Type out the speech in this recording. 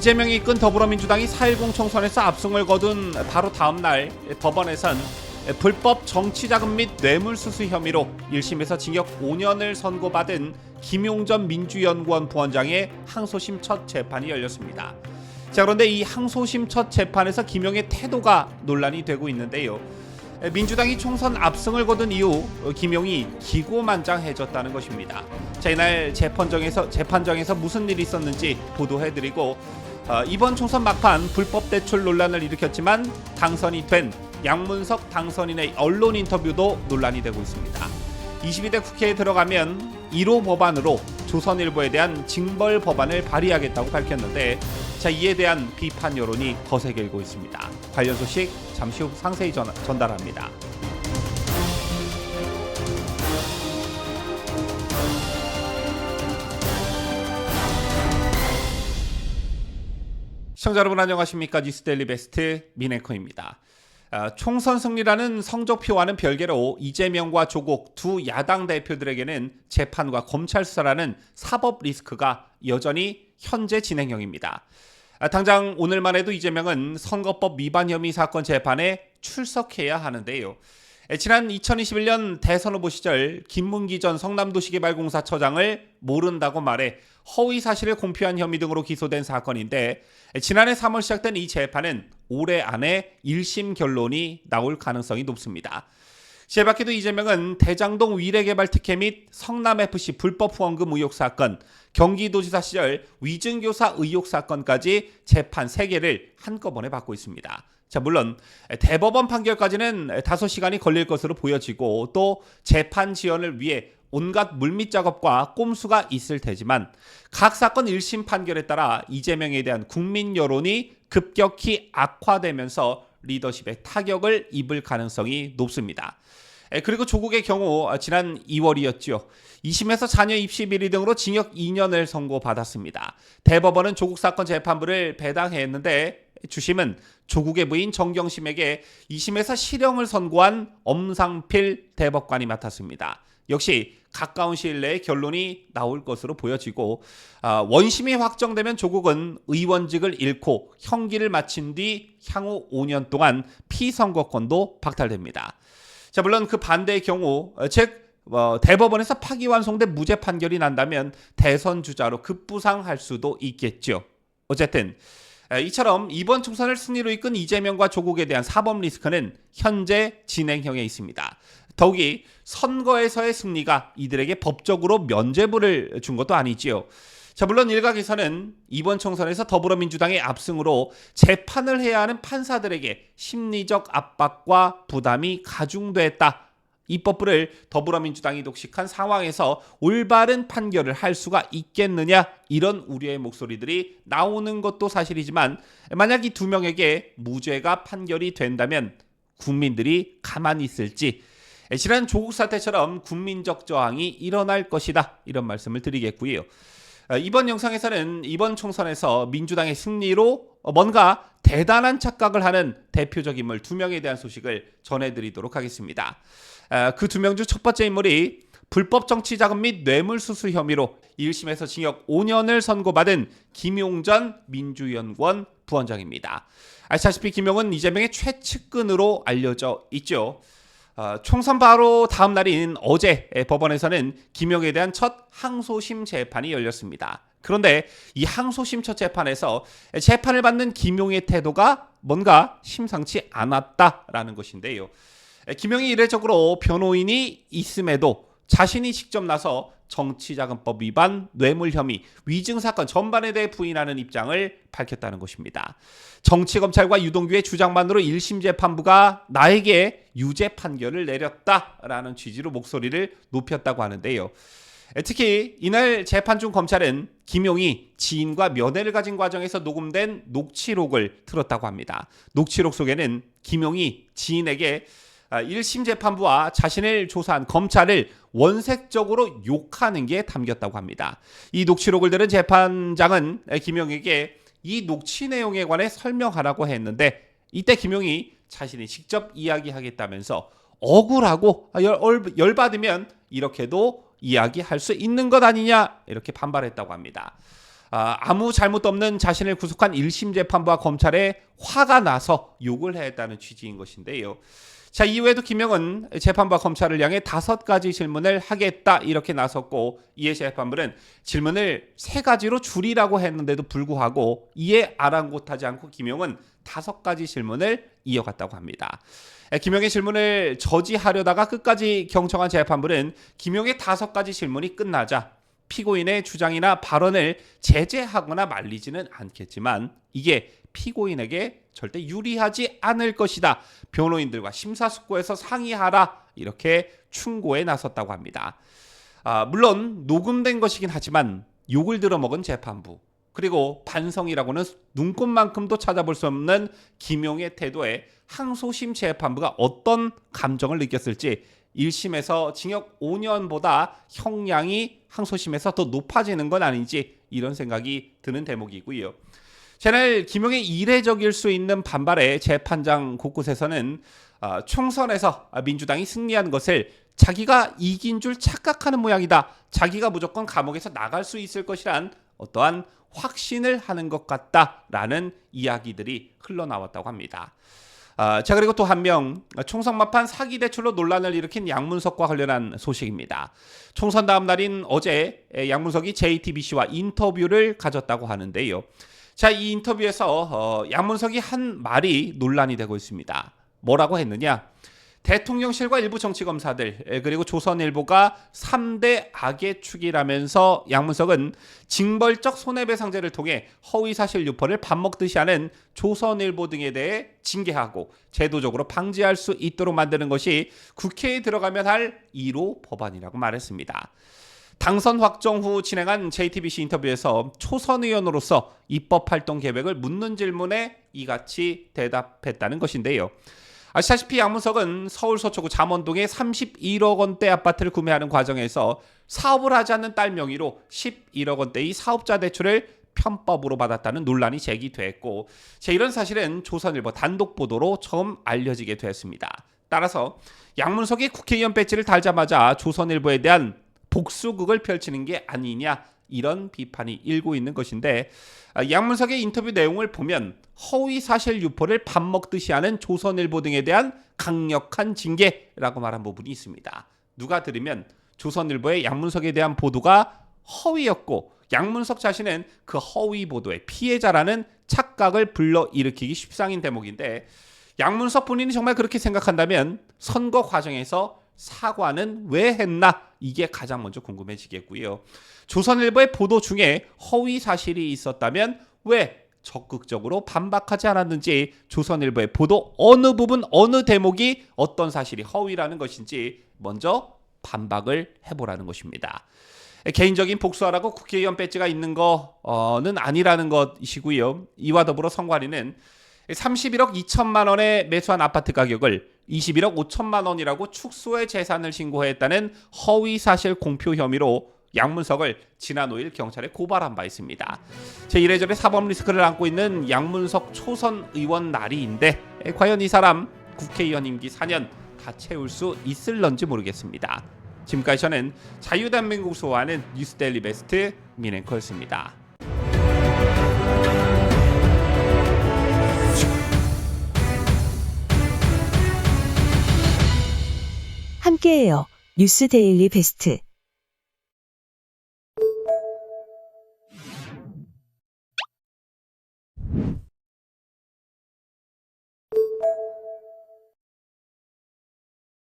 이재명이 이끈 더불어민주당이 4.10 총선에서 압승을 거둔 바로 다음날 법원에선 불법 정치자금 및 뇌물수수 혐의로 1심에서 징역 5년을 선고받은 김용전 민주연구원 부원장의 항소심 첫 재판이 열렸습니다. 자, 그런데 이 항소심 첫 재판에서 김용의 태도가 논란이 되고 있는데요. 민주당이 총선 압승을 거둔 이후 김용이 기고만장해졌다는 것입니다. 자, 이날 재판정에서 무슨 일이 있었는지 보도해드리고 이번 총선 막판 불법 대출 논란을 일으켰지만 당선이 된 양문석 당선인의 언론 인터뷰도 논란이 되고 있습니다. 22대 국회에 들어가면 1호 법안으로 조선일보에 대한 징벌 법안을 발의하겠다고 밝혔는데, 자, 이에 대한 비판 여론이 거세게 일고 있습니다. 관련 소식 잠시 후 상세히 전달합니다. 시청자 여러분 안녕하십니까? 뉴스데일리 베스트 민앵커입니다. 총선 승리라는 성적표와는 별개로 이재명과 조국 두 야당 대표들에게는 재판과 검찰 수사라는 사법 리스크가 여전히 현재 진행형입니다. 당장 오늘만 해도 이재명은 선거법 위반 혐의 사건 재판에 출석해야 하는데요. 지난 2021년 대선 후보 시절 김문기 전 성남도시개발공사 처장을 모른다고 말해 허위 사실을 공표한 혐의 등으로 기소된 사건인데, 지난해 3월 시작된 이 재판은 올해 안에 1심 결론이 나올 가능성이 높습니다. 이 밖에도 이재명은 대장동 위례개발 특혜 및 성남FC 불법 후원금 의혹 사건, 경기도지사 시절 위증교사 의혹 사건까지 재판 3개를 한꺼번에 받고 있습니다. 자, 물론 대법원 판결까지는 5시간이 걸릴 것으로 보여지고 또 재판 지연을 위해 온갖 물밑 작업과 꼼수가 있을 테지만 각 사건 1심 판결에 따라 이재명에 대한 국민 여론이 급격히 악화되면서 리더십에 타격을 입을 가능성이 높습니다. 그리고 조국의 경우 지난 2월이었죠. 2심에서 자녀 입시 비리 등으로 징역 2년을 선고받았습니다. 대법원은 조국 사건 재판부를 배당했는데 주심은 조국의 부인 정경심에게 2심에서 실형을 선고한 엄상필 대법관이 맡았습니다. 역시 가까운 시일 내에 결론이 나올 것으로 보여지고 원심이 확정되면 조국은 의원직을 잃고 형기를 마친 뒤 향후 5년 동안 피선거권도 박탈됩니다. 자, 물론 그 반대의 경우 즉 대법원에서 파기환송된 무죄 판결이 난다면 대선 주자로 급부상할 수도 있겠죠. 어쨌든 이처럼 이번 총선을 승리로 이끈 이재명과 조국에 대한 사법 리스크는 현재 진행형에 있습니다. 더욱이 선거에서의 승리가 이들에게 법적으로 면죄부를 준 것도 아니지요. 자, 물론 일각에서는 이번 총선에서 더불어민주당의 압승으로 재판을 해야 하는 판사들에게 심리적 압박과 부담이 가중됐다. 입법부를 더불어민주당이 독식한 상황에서 올바른 판결을 할 수가 있겠느냐, 이런 우려의 목소리들이 나오는 것도 사실이지만 만약 이 두 명에게 무죄가 판결이 된다면 국민들이 가만히 있을지, 지난 조국 사태처럼 국민적 저항이 일어날 것이다, 이런 말씀을 드리겠고요. 이번 영상에서는 이번 총선에서 민주당의 승리로 뭔가 대단한 착각을 하는 대표적 인물 2명에 대한 소식을 전해드리도록 하겠습니다. 그 2명 중 첫 번째 인물이 불법 정치자금 및 뇌물수수 혐의로 1심에서 징역 5년을 선고받은 김용전 민주연구원 부원장입니다. 아시다시피 김용은 이재명의 최측근으로 알려져 있죠. 총선 바로 다음 날인 어제 법원에서는 김용에 대한 첫 항소심 재판이 열렸습니다. 그런데 이 항소심 첫 재판에서 재판을 받는 김용의 태도가 뭔가 심상치 않았다라는 것인데요. 김용이 이례적으로 변호인이 있음에도 자신이 직접 나서 정치자금법 위반, 뇌물 혐의, 위증 사건 전반에 대해 부인하는 입장을 밝혔다는 것입니다. 정치검찰과 유동규의 주장만으로 1심 재판부가 나에게 유죄 판결을 내렸다라는 취지로 목소리를 높였다고 하는데요. 특히 이날 재판 중 검찰은 김용이 지인과 면회를 가진 과정에서 녹음된 녹취록을 틀었다고 합니다. 녹취록 속에는 김용이 지인에게 1심 재판부와 자신을 조사한 검찰을 원색적으로 욕하는 게 담겼다고 합니다. 이 녹취록을 들은 재판장은 김용에게 이 녹취 내용에 관해 설명하라고 했는데, 이때 김용이 자신이 직접 이야기하겠다면서 억울하고 열받으면 이렇게도 이야기할 수 있는 것 아니냐, 이렇게 반발했다고 합니다. 아무 잘못도 없는 자신을 구속한 1심 재판부와 검찰에 화가 나서 욕을 했다는 취지인 것인데요. 자, 이후에도 김영은 재판부와 검찰을 향해 5가지 질문을 하겠다 이렇게 나섰고, 이에 재판부는 질문을 3가지로 줄이라고 했는데도 불구하고 이에 아랑곳하지 않고 김영은 5가지 질문을 이어갔다고 합니다. 김영의 질문을 저지하려다가 끝까지 경청한 재판부는 김영의 5가지 질문이 끝나자 피고인의 주장이나 발언을 제재하거나 말리지는 않겠지만 이게 피고인에게 절대 유리하지 않을 것이다. 변호인들과 심사숙고해서 상의하라. 이렇게 충고에 나섰다고 합니다. 물론 녹음된 것이긴 하지만 욕을 들어먹은 재판부, 그리고 반성이라고는 눈꽃만큼도 찾아볼 수 없는 김용의 태도에 항소심 재판부가 어떤 감정을 느꼈을지, 1심에서 징역 5년보다 형량이 항소심에서 더 높아지는 건 아닌지 이런 생각이 드는 대목이고요. 채널 김용의 이례적일 수 있는 반발에 재판장 곳곳에서는 총선에서 민주당이 승리한 것을 자기가 이긴 줄 착각하는 모양이다. 자기가 무조건 감옥에서 나갈 수 있을 것이란 어떠한 확신을 하는 것 같다라는 이야기들이 흘러나왔다고 합니다. 자, 그리고 또 한 명, 총선 막판 사기 대출로 논란을 일으킨 양문석과 관련한 소식입니다. 총선 다음 날인 어제 양문석이 JTBC와 인터뷰를 가졌다고 하는데요. 자, 이 인터뷰에서 양문석이 한 말이 논란이 되고 있습니다. 뭐라고 했느냐? 대통령실과 일부 정치검사들, 그리고 조선일보가 3대 악의 축이라면서 양문석은 징벌적 손해배상제를 통해 허위사실 유포를 밥 먹듯이 하는 조선일보 등에 대해 징계하고 제도적으로 방지할 수 있도록 만드는 것이 국회에 들어가면 할 1호 법안이라고 말했습니다. 당선 확정 후 진행한 JTBC 인터뷰에서 초선 의원으로서 입법활동 계획을 묻는 질문에 이같이 대답했다는 것인데요. 아시다시피 양문석은 서울 서초구 잠원동에 31억 원대 아파트를 구매하는 과정에서 사업을 하지 않는 딸 명의로 11억 원대의 사업자 대출을 편법으로 받았다는 논란이 제기됐고, 이런 사실은 조선일보 단독 보도로 처음 알려지게 됐습니다. 따라서 양문석이 국회의원 배지를 달자마자 조선일보에 대한 복수극을 펼치는 게 아니냐, 이런 비판이 일고 있는 것인데, 양문석의 인터뷰 내용을 보면 허위 사실 유포를 밥 먹듯이 하는 조선일보 등에 대한 강력한 징계라고 말한 부분이 있습니다. 누가 들으면 조선일보의 양문석에 대한 보도가 허위였고 양문석 자신은 그 허위 보도의 피해자라는 착각을 불러일으키기 십상인 대목인데, 양문석 본인이 정말 그렇게 생각한다면 선거 과정에서 사과는 왜 했나? 이게 가장 먼저 궁금해지겠고요. 조선일보의 보도 중에 허위 사실이 있었다면 왜 적극적으로 반박하지 않았는지, 조선일보의 보도 어느 부분, 어느 대목이 어떤 사실이 허위라는 것인지 먼저 반박을 해보라는 것입니다. 개인적인 복수하라고 국회의원 배지가 있는 거는 아니라는 것이고요. 이와 더불어 선관위는 31억 2천만 원에 매수한 아파트 가격을 21억 5천만 원이라고 축소의 재산을 신고했다는 허위 사실 공표 혐의로 양문석을 지난 5일 경찰에 고발한 바 있습니다. 이래저래 사법 리스크를 안고 있는 양문석 초선 의원 나리인데, 과연 이 사람 국회의원 임기 4년 다 채울 수 있을런지 모르겠습니다. 지금까지 저는 자유대한민국 소화하는 뉴스데일리 베스트 민앵커였습니다. 함께해요. 뉴스데일리 베스트.